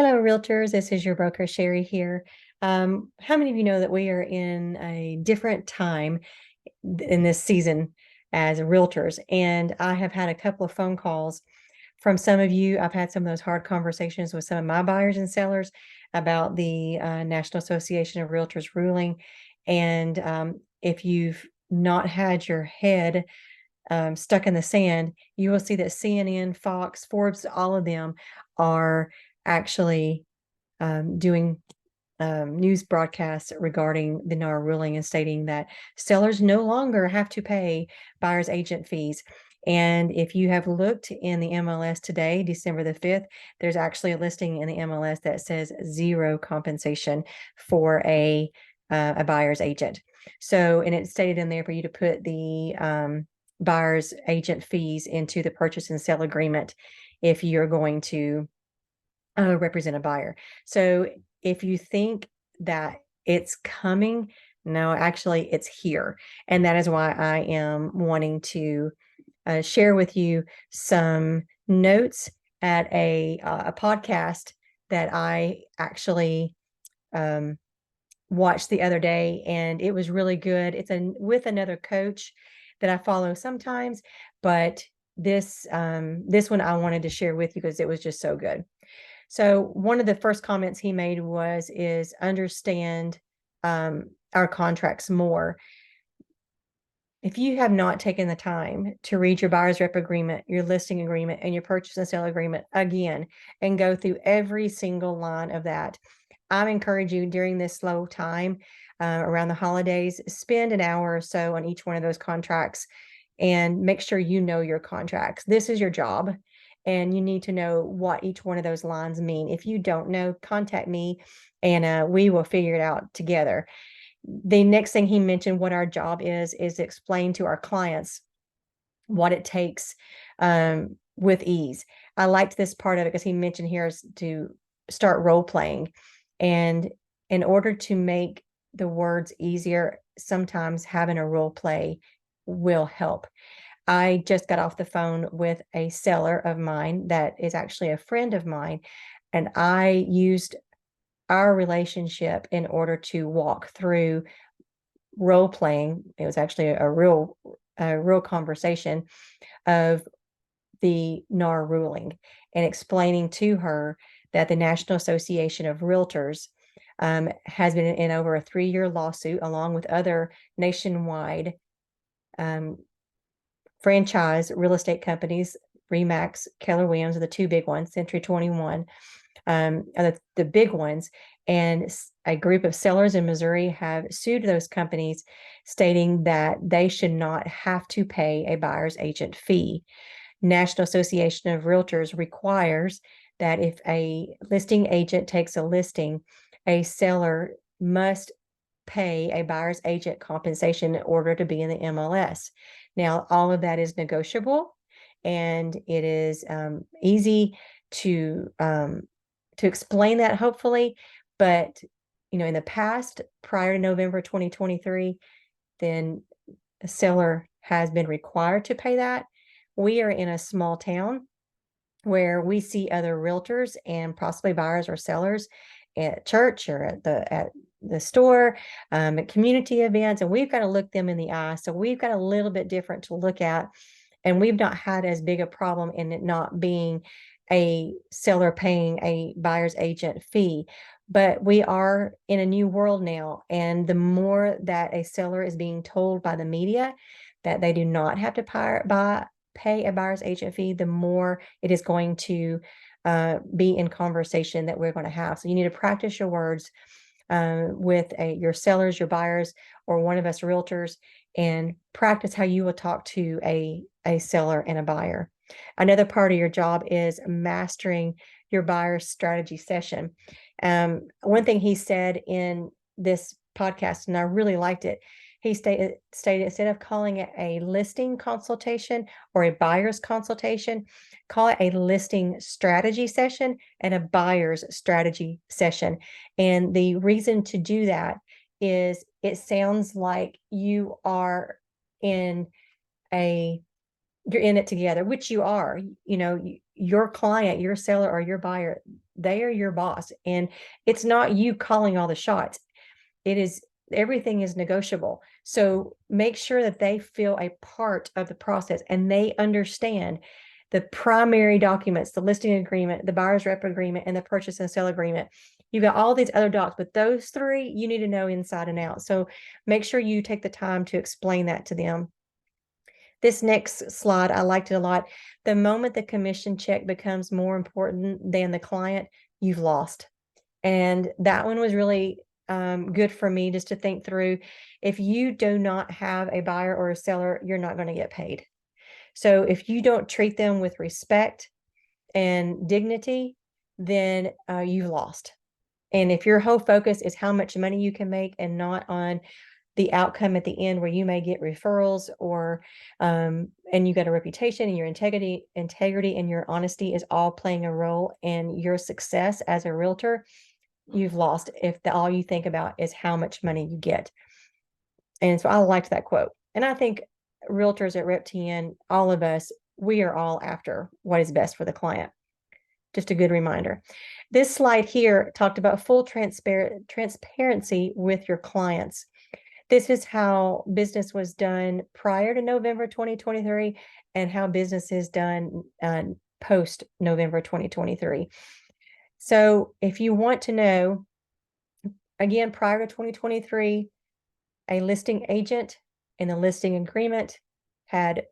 Hello, realtors. This is your broker, Sherry here. How many of you know that we are in a different time in this season as realtors? And I have had a couple of phone calls from some of you. I've had some of those hard conversations with some of my buyers and sellers about the National Association of Realtors ruling. And if you've not had your head stuck in the sand, you will see that CNN, Fox, Forbes, all of them are actually doing news broadcasts regarding the NAR ruling and stating that sellers no longer have to pay buyer's agent fees. And if you have looked in the MLS today, December the 5th, there's actually a listing in the MLS that says zero compensation for a buyer's agent. So, and it's stated in there for you to put the buyer's agent fees into the purchase and sale agreement if you're going to represent a buyer. So if you think that it's coming, no, actually it's here. And that is why I am wanting to share with you some notes at a podcast that I actually watched the other day, and it was really good. It's with another coach that I follow sometimes, but this one I wanted to share with you because it was just so good. So one of the first comments he made is understand our contracts more. If you have not taken the time to read your buyer's rep agreement, your listing agreement, and your purchase and sale agreement again, and go through every single line of that, I encourage you during this slow time around the holidays, spend an hour or so on each one of those contracts and make sure you know your contracts. This is your job, and you need to know what each one of those lines mean. If you don't know, contact me and we will figure it out together. The next thing he mentioned, what our job is explain to our clients what it takes with ease. I liked this part of it because he mentioned here is to start role playing. And in order to make the words easier, sometimes having a role play will help. I just got off the phone with a seller of mine that is actually a friend of mine, and I used our relationship in order to walk through role playing. It was actually a real conversation of the NAR ruling and explaining to her that the National Association of Realtors has been in over a 3-year lawsuit along with other nationwide franchise real estate companies. Remax, Keller Williams are the two big ones, Century 21 are the big ones. And a group of sellers in Missouri have sued those companies, stating that they should not have to pay a buyer's agent fee. National Association of Realtors requires that if a listing agent takes a listing, a seller must pay a buyer's agent compensation in order to be in the MLS. Now, all of that is negotiable, and it is easy to explain that, hopefully. But in the past, prior to November 2023, then a seller has been required to pay that. We are in a small town where we see other realtors and possibly buyers or sellers at church or at the store, at community events, and we've got to look them in the eye. So we've got a little bit different to look at, and we've not had as big a problem in it not being a seller paying a buyer's agent fee. But we are in a new world now, and the more that a seller is being told by the media that they do not have to pay a buyer's agent fee, the more it is going to be in conversation that we're going to have. So you need to practice your words with your sellers, your buyers, or one of us realtors, and practice how you will talk to a seller and a buyer. Another part of your job is mastering your buyer strategy session. One thing he said in this podcast, and I really liked it, he stated instead of calling it a listing consultation or a buyer's consultation, call it a listing strategy session and a buyer's strategy session. And the reason to do that is it sounds like you are in you're in it together, which you are. Your client, your seller, or your buyer, They are your boss, and it's not you calling all the shots. It is, everything is negotiable. So make sure that they feel a part of the process and they understand the primary documents, the listing agreement, the buyer's rep agreement, and the purchase and sale agreement. You've got all these other docs, but those three you need to know inside and out. So make sure you take the time to explain that to them. This next slide, I liked it a lot. The moment the commission check becomes more important than the client, you've lost. And that one was really good for me just to think through. If you do not have a buyer or a seller, you're not going to get paid. So if you don't treat them with respect and dignity, then you've lost. And if your whole focus is how much money you can make and not on the outcome at the end where you may get referrals or and you got a reputation, and your integrity and your honesty is all playing a role in your success as a realtor, you've lost if all you think about is how much money you get. And so I liked that quote. And I think realtors at RepTN, all of us, we are all after what is best for the client. Just a good reminder. This slide here talked about full transparency with your clients. This is how business was done prior to November 2023 and how business is done post November 2023. So if you want to know, again, prior to 2023, a listing agent in the listing agreement had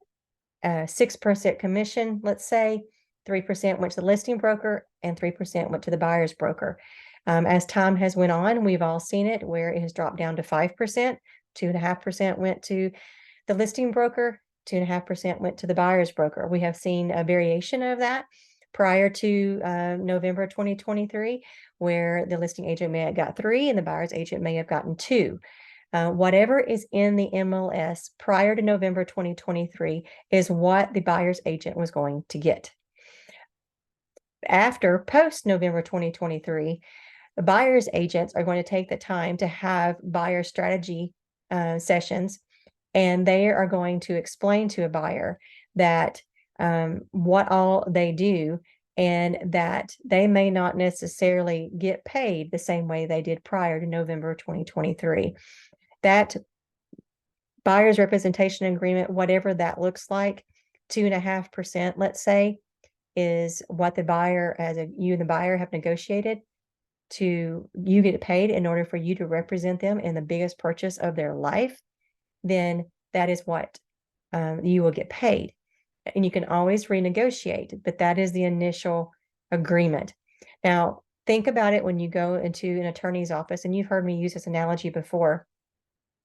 a 6% commission, let's say. 3% went to the listing broker and 3% went to the buyer's broker. As time has went on, we've all seen it where it has dropped down to 5%, 2.5% went to the listing broker, 2.5% went to the buyer's broker. We have seen a variation of that prior to November 2023, where the listing agent may have got 3 and the buyer's agent may have gotten 2. Whatever is in the MLS prior to November 2023 is what the buyer's agent was going to get. After post November 2023, the buyer's agents are going to take the time to have buyer strategy sessions, and they are going to explain to a buyer that what all they do, and that they may not necessarily get paid the same way they did prior to November 2023. That buyer's representation agreement, whatever that looks like, 2.5%, let's say, is what the buyer, you and the buyer have negotiated to, you get paid in order for you to represent them in the biggest purchase of their life, then that is what you will get paid. And you can always renegotiate, but that is the initial agreement. Now, think about it when you go into an attorney's office, and you've heard me use this analogy before.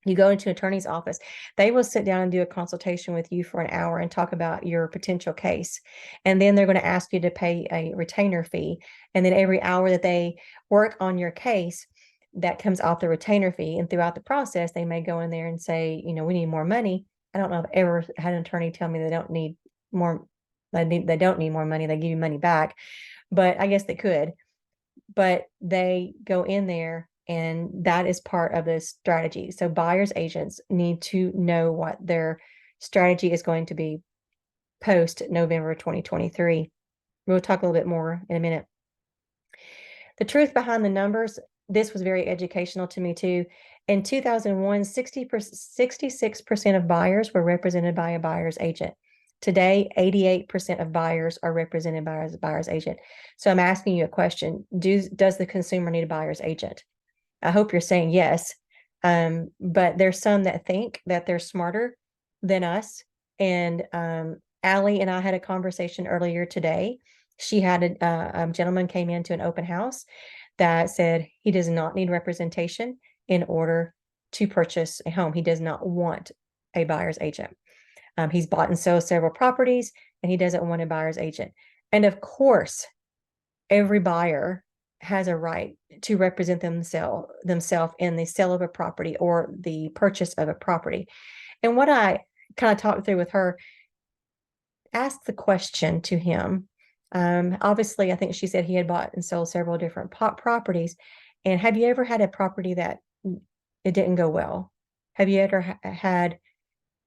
You go into an attorney's office, they will sit down and do a consultation with you for an hour and talk about your potential case. And then they're going to ask you to pay a retainer fee. And then every hour that they work on your case, that comes off the retainer fee. And throughout the process, they may go in there and say, you know, we need more money. I don't know if I've ever had an attorney tell me they don't need more, they don't need more money. They give you money back, but I guess they could. But they go in there, and that is part of the strategy. So buyer's agents need to know what their strategy is going to be post November 2023. We'll talk a little bit more in a minute. The truth behind the numbers, this was very educational to me too. In 2001, 66% of buyers were represented by a buyer's agent. Today, 88% of buyers are represented by a buyer's agent. So I'm asking you a question. Does the consumer need a buyer's agent? I hope you're saying yes. But there's some that think that they're smarter than us. And Allie and I had a conversation earlier today. She had a gentleman came into an open house that said he does not need representation in order to purchase a home. He does not want a buyer's agent. He's bought and sold several properties, and he doesn't want a buyer's agent. And of course, every buyer has a right to represent themselves in the sale of a property or the purchase of a property. And what I kind of talked through with her, asked the question to him. Obviously, I think she said he had bought and sold several different properties. And have you ever had a property that it didn't go well? Have you ever had?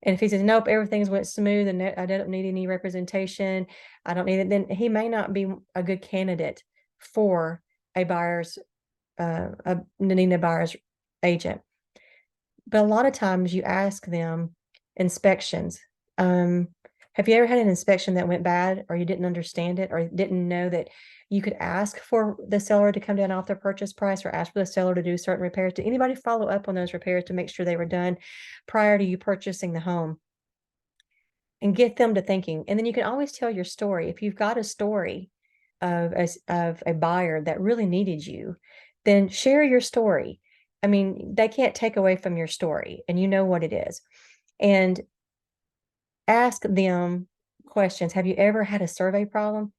And if he says, nope, everything's went smooth and I don't need any representation, I don't need it, then he may not be a good candidate for a needing a buyer's agent. But a lot of times you ask them inspections. Have you ever had an inspection that went bad, or you didn't understand it, or didn't know that you could ask for the seller to come down off their purchase price, or ask for the seller to do certain repairs? Did anybody follow up on those repairs to make sure they were done prior to you purchasing the home? And get them to thinking. And then you can always tell your story. If you've got a story of a buyer that really needed you, then share your story. I mean, they can't take away from your story, and you know what it is. And ask them questions. Have you ever had a survey problem?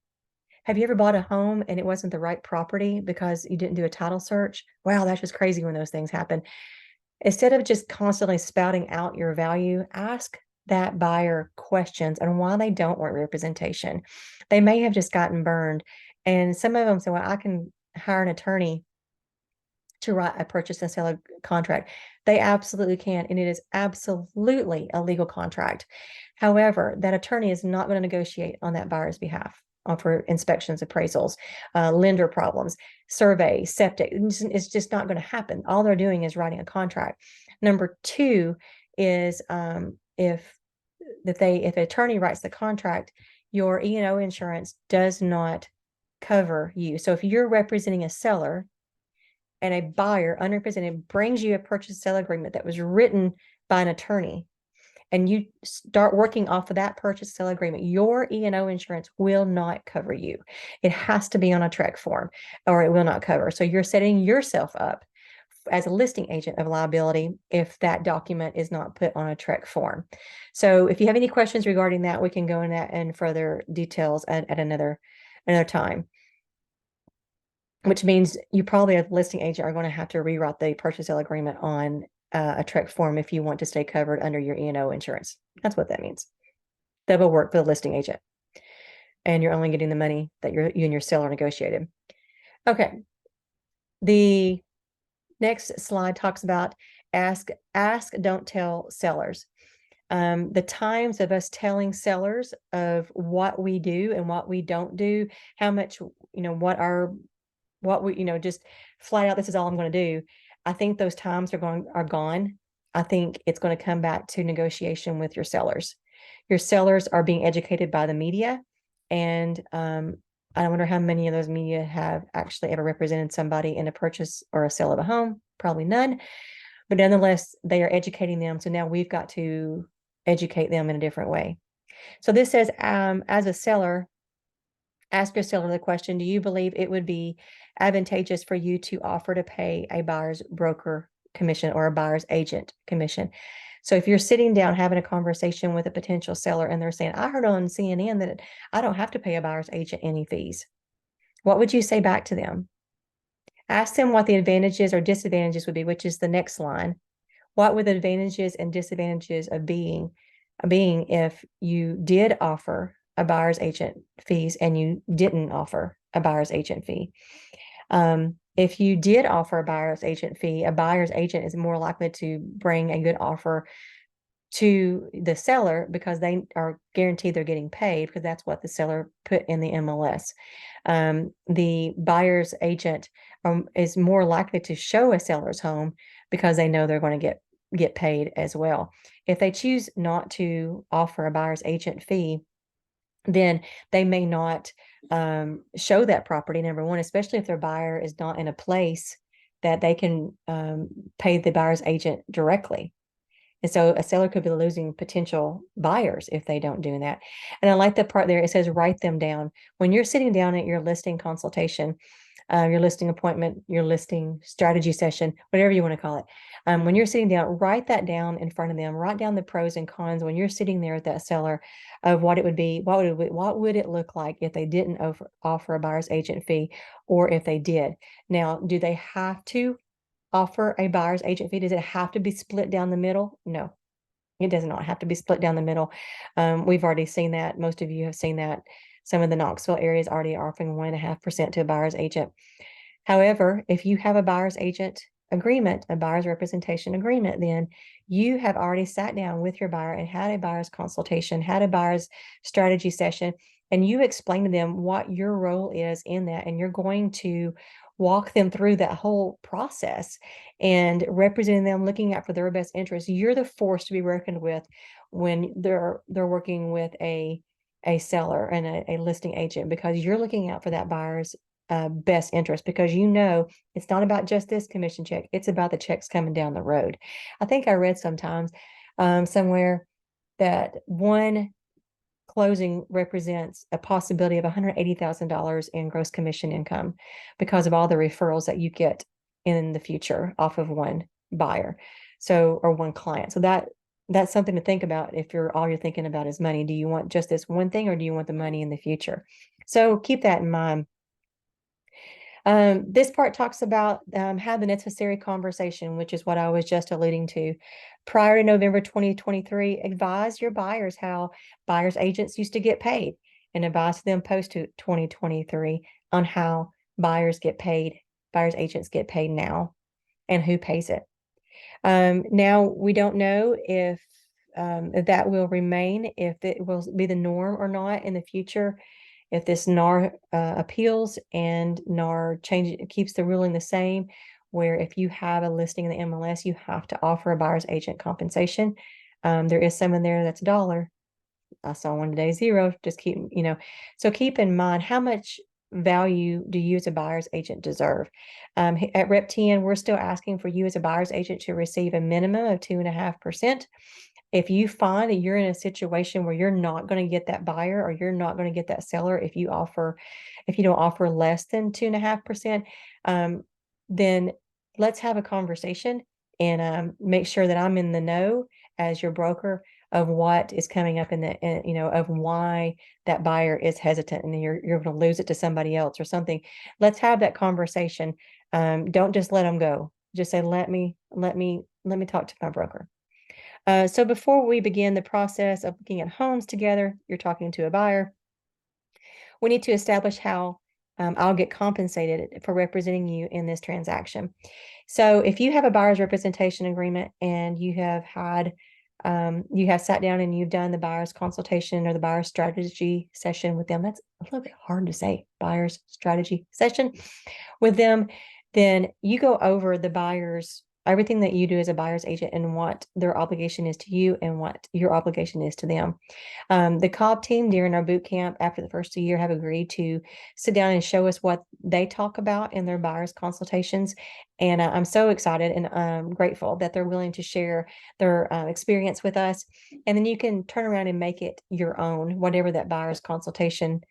Have you ever bought a home and it wasn't the right property because you didn't do a title search? Wow, that's just crazy when those things happen. Instead of just constantly spouting out your value, ask that buyer questions and why they don't want representation. They may have just gotten burned. And some of them say, well, I can hire an attorney to write a purchase and sale contract. They absolutely can, and it is absolutely a legal contract. However, that attorney is not going to negotiate on that buyer's behalf for inspections, appraisals, lender problems, survey, septic. It's just not going to happen. All they're doing is writing a contract. Number two is if an attorney writes the contract, your E&O insurance does not cover you. So if you're representing a seller and a buyer unrepresented brings you a purchase sale agreement that was written by an attorney, and you start working off of that purchase sale agreement, your E&O insurance will not cover you. It has to be on a TREC form, or it will not cover. So you're setting yourself up as a listing agent of liability if that document is not put on a TREC form. So if you have any questions regarding that, we can go in that in further details at another time. Which means you probably, as a listing agent, are going to have to rewrite the purchase sale agreement on a TREC form if you want to stay covered under your E&O insurance. That's what that means. Double work for the listing agent. And you're only getting the money that you and your seller negotiated. Okay. The next slide talks about ask, don't tell sellers. The times of us telling sellers of what we do and what we don't do, how much, what we, just flat out, this is all I'm going to do. I think those times are gone. I think it's going to come back to negotiation with your sellers. Your sellers are being educated by the media, and I wonder how many of those media have actually ever represented somebody in a purchase or a sale of a home. Probably none, but nonetheless, they are educating them. So now we've got to educate them in a different way. So this says, as a seller, ask your seller the question, do you believe it would be advantageous for you to offer to pay a buyer's broker commission or a buyer's agent commission? So if you're sitting down having a conversation with a potential seller and they're saying, I heard on CNN that I don't have to pay a buyer's agent any fees, what would you say back to them? Ask them what the advantages or disadvantages would be, which is the next line. What would the advantages and disadvantages of being if you did offer a buyer's agent fees and you didn't offer a buyer's agent fee? If you did offer a buyer's agent fee, a buyer's agent is more likely to bring a good offer to the seller because they are guaranteed they're getting paid, because that's what the seller put in the MLS. The buyer's agent is more likely to show a seller's home because they know they're going to get paid as well. If they choose not to offer a buyer's agent fee, then they may not show that property, number one, especially if their buyer is not in a place that they can pay the buyer's agent directly. And so a seller could be losing potential buyers if they don't do that. And I like the part there, it says write them down. When you're sitting down at your listing consultation, your listing appointment, your listing strategy session, whatever you want to call it. When you're sitting down, write that down in front of them. Write down the pros and cons when you're sitting there with that seller of what it would be, what would it look like if they didn't offer a buyer's agent fee, or if they did. Now, do they have to offer a buyer's agent fee? Does it have to be split down the middle? No, it does not have to be split down the middle. We've already seen that. Most of you have seen that. Some of the Knoxville areas already offering 1.5% to a buyer's agent. However, if you have a buyer's agent agreement, a buyer's representation agreement, then you have already sat down with your buyer and had a buyer's consultation, had a buyer's strategy session, and you explain to them what your role is in that, and you're going to walk them through that whole process and representing them, looking out for their best interests. You're the force to be reckoned with when they're working with a seller and a listing agent, because you're looking out for that buyer's best interest, because you know it's not about just this commission check, it's about the checks coming down the road. I think I read sometimes somewhere that one closing represents a possibility of $180,000 in gross commission income because of all the referrals that you get in the future off of one buyer, so, or one client. So that's something to think about. If all you're thinking about is money, do you want just this one thing, or do you want the money in the future? So keep that in mind. This part talks about have the necessary conversation, which is what I was just alluding to. Prior to November 2023, advise your buyers how buyers agents used to get paid, and advise them post to 2023 on how buyers agents get paid now, and who pays it. Now, we don't know if that will remain, if it will be the norm or not in the future. If this NAR appeals and NAR keeps the ruling the same, where if you have a listing in the MLS, you have to offer a buyer's agent compensation. There is some in there that's $1. I saw one today, $0. Just keep, so keep in mind, how much value do you as a buyer's agent deserve? At Rep 10, we're still asking for you as a buyer's agent to receive a minimum of 2.5%. If you find that you're in a situation where you're not going to get that buyer, or you're not going to get that seller, if you don't offer less than 2.5%, then let's have a conversation and make sure that I'm in the know as your broker of what is coming up of why that buyer is hesitant, and you're going to lose it to somebody else or something. Let's have that conversation. Don't just let them go. Just say, let me talk to my broker. So before we begin the process of looking at homes together, you're talking to a buyer, we need to establish how I'll get compensated for representing you in this transaction. So if you have a buyer's representation agreement and you have sat down and you've done the buyer's consultation or the buyer's strategy session with them, that's a little bit hard to say, buyer's strategy session with them, then you go over everything that you do as a buyer's agent and what their obligation is to you and what your obligation is to them. The Cobb team during our boot camp after the first year have agreed to sit down and show us what they talk about in their buyer's consultations. And I'm so excited and grateful that they're willing to share their experience with us. And then you can turn around and make it your own, whatever that buyer's consultation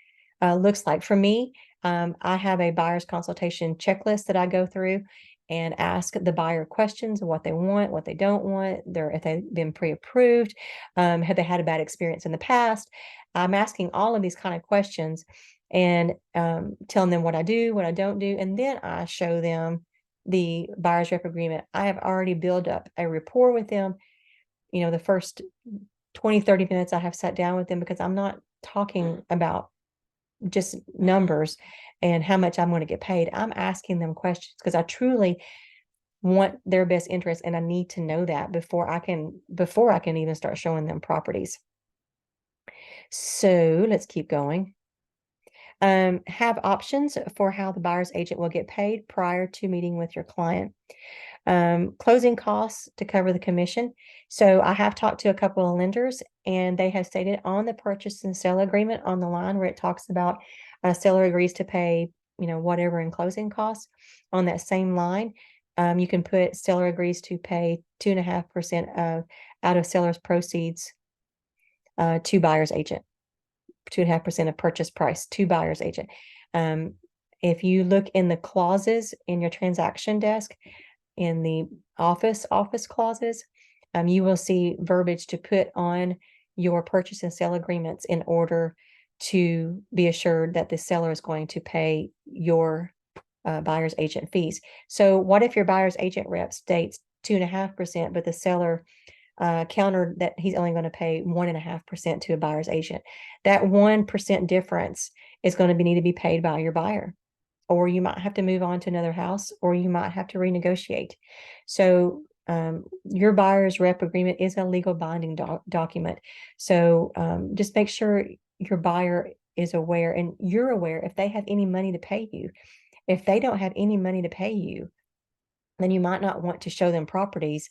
looks like. For me, I have a buyer's consultation checklist that I go through and ask the buyer questions of what they want, what they don't want, if they've been pre-approved, have they had a bad experience in the past. I'm asking all of these kind of questions and telling them what I do, what I don't do, and then I show them the buyer's rep agreement. I have already built up a rapport with them. The first 20, 30 minutes I have sat down with them, because I'm not talking about just numbers and how much I'm going to get paid. I'm asking them questions because I truly want their best interest, and I need to know that before I can even start showing them properties. So let's keep going. Have options for how the buyer's agent will get paid prior to meeting with your client. Closing costs to cover the commission. So I have talked to a couple of lenders, and they have stated on the purchase and sale agreement on the line where it talks about a seller agrees to pay, whatever in closing costs, on that same line, you can put seller agrees to pay 2.5% out of seller's proceeds to buyer's agent, 2.5% of purchase price to buyer's agent. If you look in the clauses in your transaction desk, in the office clauses, you will see verbiage to put on your purchase and sale agreements in order to be assured that the seller is going to pay your buyer's agent fees. So what if your buyer's agent rep states 2.5%, but the seller countered that he's only going to pay 1.5% to a buyer's agent? That 1% difference is going to need to be paid by your buyer, or you might have to move on to another house, or you might have to renegotiate. So your buyer's rep agreement is a legal binding document. So just make sure your buyer is aware, and you're aware, if they have any money to pay you. If they don't have any money to pay you, then you might not want to show them properties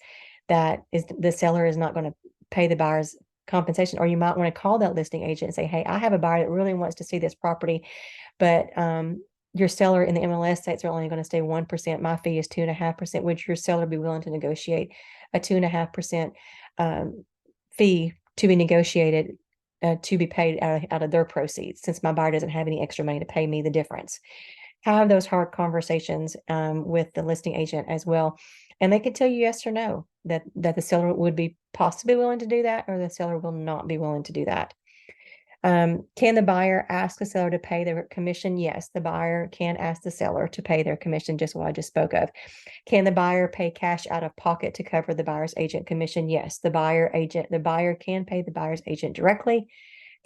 that is the seller is not going to pay the buyer's compensation. Or you might want to call that listing agent and say, hey, I have a buyer that really wants to see this property, but your seller in the MLS states are only going to stay 1%. My fee is 2.5%. Would your seller be willing to negotiate a 2.5% fee to be negotiated to be paid out of their proceeds, since my buyer doesn't have any extra money to pay me the difference? Have those hard conversations with the listing agent as well. And they can tell you yes or no, that the seller would be possibly willing to do that, or the seller will not be willing to do that. Can the buyer ask the seller to pay their commission? Yes, the buyer can ask the seller to pay their commission, just what I just spoke of. Can the buyer pay cash out of pocket to cover the buyer's agent commission? Yes, the buyer can pay the buyer's agent directly,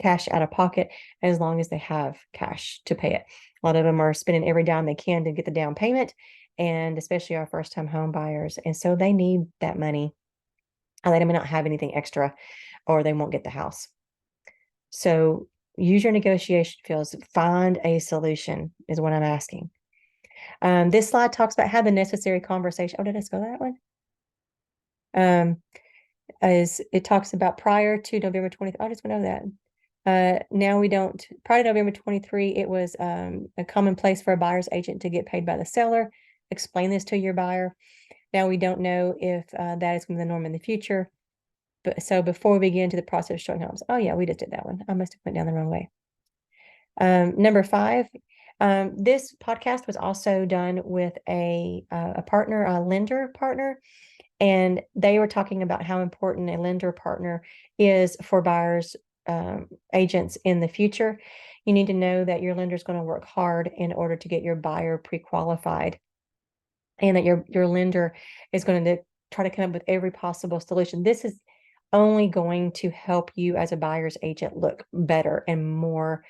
cash out of pocket, as long as they have cash to pay it. A lot of them are spending every dime they can to get the down payment, and especially our first-time home buyers. And so they need that money, and they may not have anything extra, or they won't get the house. So use your negotiation skills. Find a solution is what I'm asking. This slide talks about how the necessary conversation. Oh, did I go that one? As it talks about prior to November 20th. I just went over that. Now we don't. Prior to November 23, it was a commonplace for a buyer's agent to get paid by the seller. Explain this to your buyer. Now we don't know if that is going to be the norm in the future. But so before we begin to the process of showing homes. Oh yeah, we just did that one. I must have went down the wrong way. Number 5, this podcast was also done with a partner, a lender partner, and they were talking about how important a lender partner is for buyers agents in the future. You need to know that your lender is going to work hard in order to get your buyer pre-qualified, and that your lender is going to try to come up with every possible solution. This is only going to help you as a buyer's agent look better and more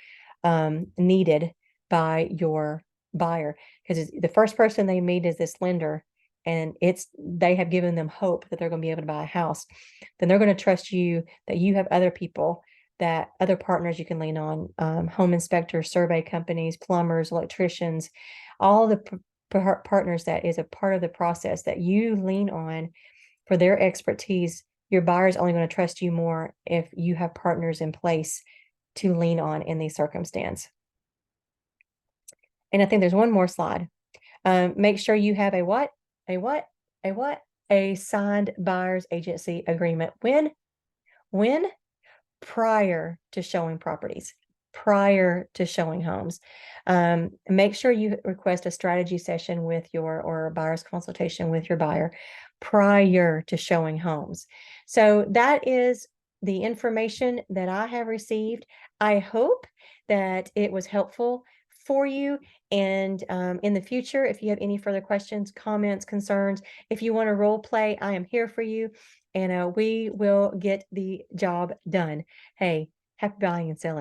needed by your buyer, because the first person they meet is this lender, and they have given them hope that they're going to be able to buy a house. Then they're going to trust you, that you have other people, that other partners you can lean on, home inspectors, survey companies, plumbers, electricians, all the partners that is a part of the process that you lean on for their expertise. Your buyer is only going to trust you more if you have partners in place to lean on in these circumstances. And I think there's one more slide. Make sure you have a what? A signed buyer's agency agreement. When? Prior to showing properties, prior to showing homes. Make sure you request a strategy session with or a buyer's consultation with your buyer prior to showing homes. So that is the information that I have received. I hope that it was helpful for you. And in the future, if you have any further questions, comments, concerns, if you want to role play, I am here for you, and we will get the job done. Hey, happy buying and selling.